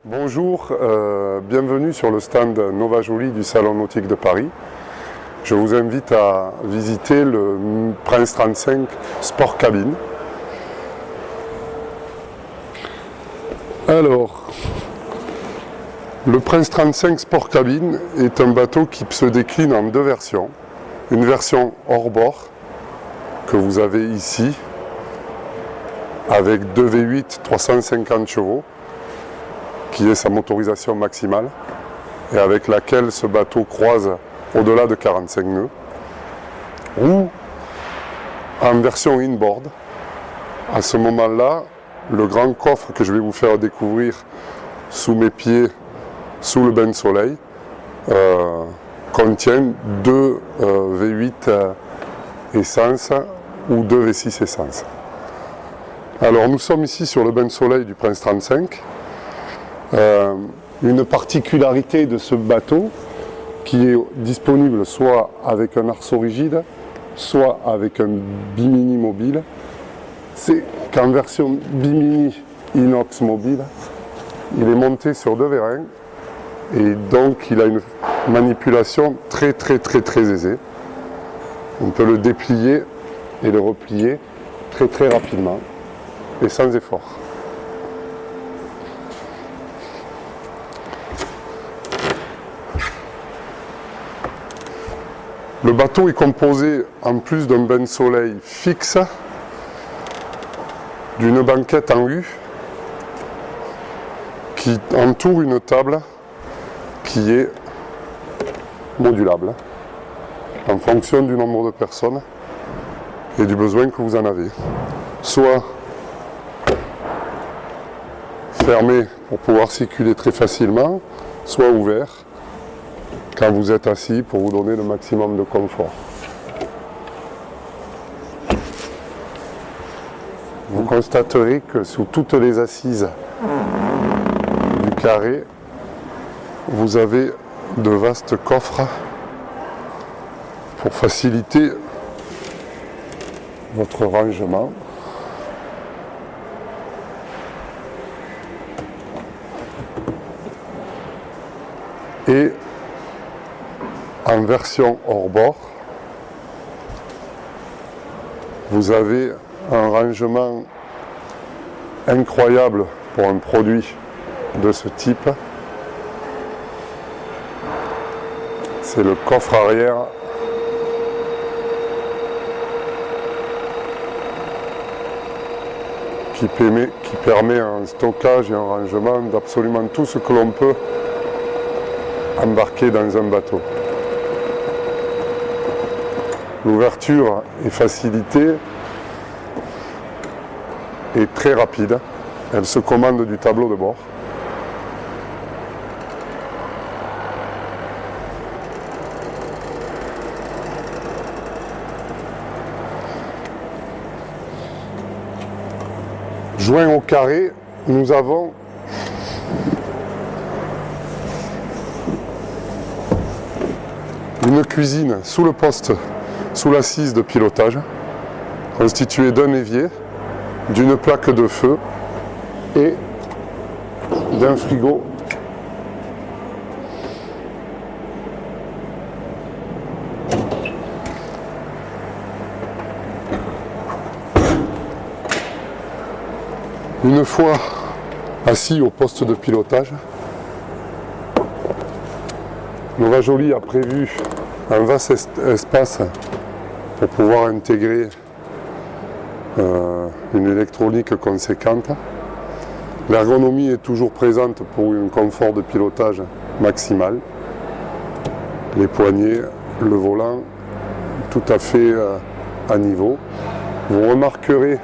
Bonjour, bienvenue sur le stand Nova Jolie du Salon Nautique de Paris. Je vous invite à visiter le Prince 35 Sport Cabine. Alors, le Prince 35 Sport Cabine est un bateau qui se décline en deux versions. Une version hors bord que vous avez ici avec 2 V8 350 chevaux qui est sa motorisation maximale et avec laquelle ce bateau croise au-delà de 45 nœuds, ou en version inboard. À ce moment-là, le grand coffre que je vais vous faire découvrir sous mes pieds, sous le bain de soleil, contient 2 V8 essence ou 2 V6 essence. Alors nous sommes ici sur le bain de soleil du Prince 35. Une particularité de ce bateau qui est disponible soit avec un arceau rigide, soit avec un bimini mobile, c'est qu'en version bimini inox mobile, il est monté sur 2 vérins et donc il a une manipulation très aisée. On peut le déplier et le replier très rapidement et sans effort. Le bateau est composé, en plus d'un bain de soleil fixe, d'une banquette en U qui entoure une table qui est modulable en fonction du nombre de personnes et du besoin que vous en avez. Soit fermé pour pouvoir circuler très facilement, soit ouvert quand vous êtes assis pour vous donner le maximum de confort. Vous constaterez que sous toutes les assises du carré, vous avez de vastes coffres pour faciliter votre rangement. Et en version hors bord, vous avez un rangement incroyable pour un produit de ce type. C'est le coffre arrière qui permet un stockage et un rangement d'absolument tout ce que l'on peut embarquer dans un bateau. L'ouverture est facilitée et très rapide. Elle se commande du tableau de bord. Joint au carré, nous avons une cuisine sous le poste, sous l'assise de pilotage, constituée d'un évier, d'une plaque de feu et d'un frigo Une fois assis au poste de pilotage, Nova Jolie a prévu un vaste espace pour pouvoir intégrer une électronique conséquente. L'ergonomie est toujours présente pour un confort de pilotage maximal. Les poignées, le volant, tout à fait à niveau. Vous remarquerez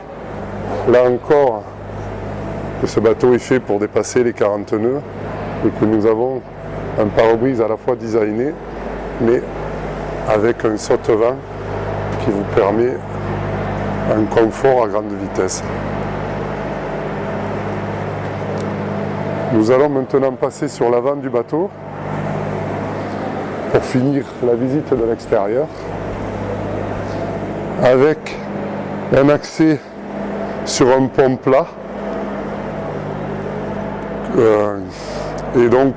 là encore que ce bateau est fait pour dépasser les 40 nœuds et que nous avons un pare-brise à la fois designé mais avec un saute-vent qui vous permet un confort à grande vitesse. Nous allons maintenant passer sur l'avant du bateau pour finir la visite de l'extérieur avec un accès sur un pont plat Et donc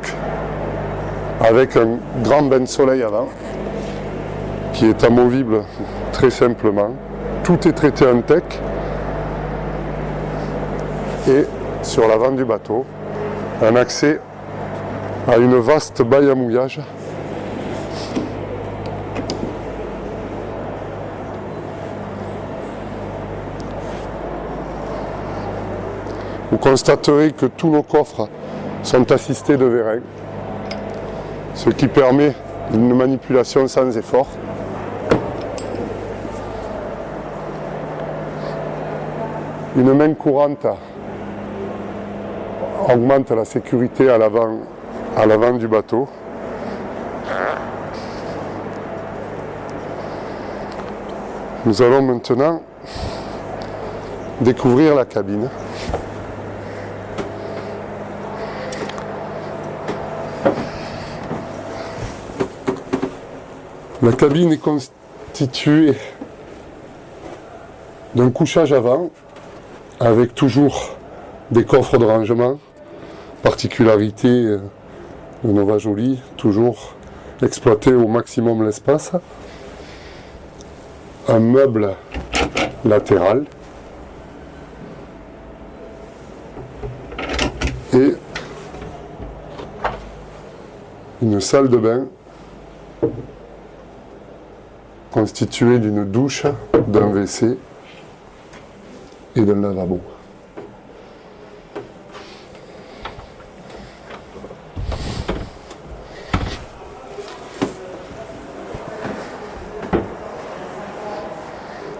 avec un grand bain de soleil avant qui est amovible très simplement. Tout est traité en tech et sur l'avant du bateau un accès à une vaste baille à mouillage vous constaterez que tous nos coffres sont assistés de vérin, ce qui permet une manipulation sans effort. Une main courante augmente la sécurité à l'avant du bateau. Nous allons maintenant découvrir la cabine. La cabine est constituée d'un couchage avant avec toujours des coffres de rangement, particularité de Nova Jolie, toujours exploiter au maximum l'espace. Un meuble latéral et une salle de bain constituée d'une douche, d'un WC et d'un lavabo.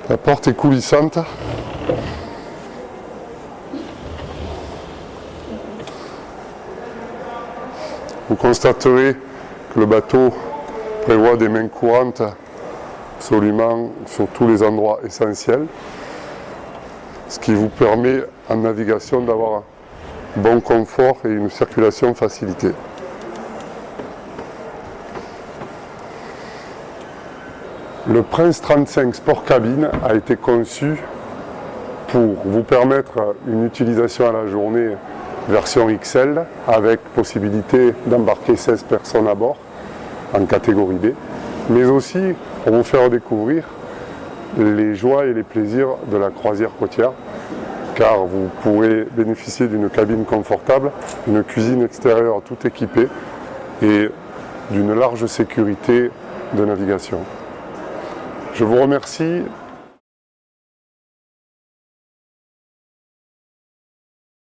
La porte est coulissante. Vous constaterez que le bateau prévoit des mains courantes absolument sur tous les endroits essentiels, ce qui vous permet en navigation d'avoir un bon confort et une circulation facilitée. Le Prince 35 Sport Cabine a été conçu pour vous permettre une utilisation à la journée version XL avec possibilité d'embarquer 16 personnes à bord en catégorie B, mais aussi pour vous faire découvrir les joies et les plaisirs de la croisière côtière, car vous pourrez bénéficier d'une cabine confortable, d'une cuisine extérieure tout équipée et d'une large sécurité de navigation. Je vous remercie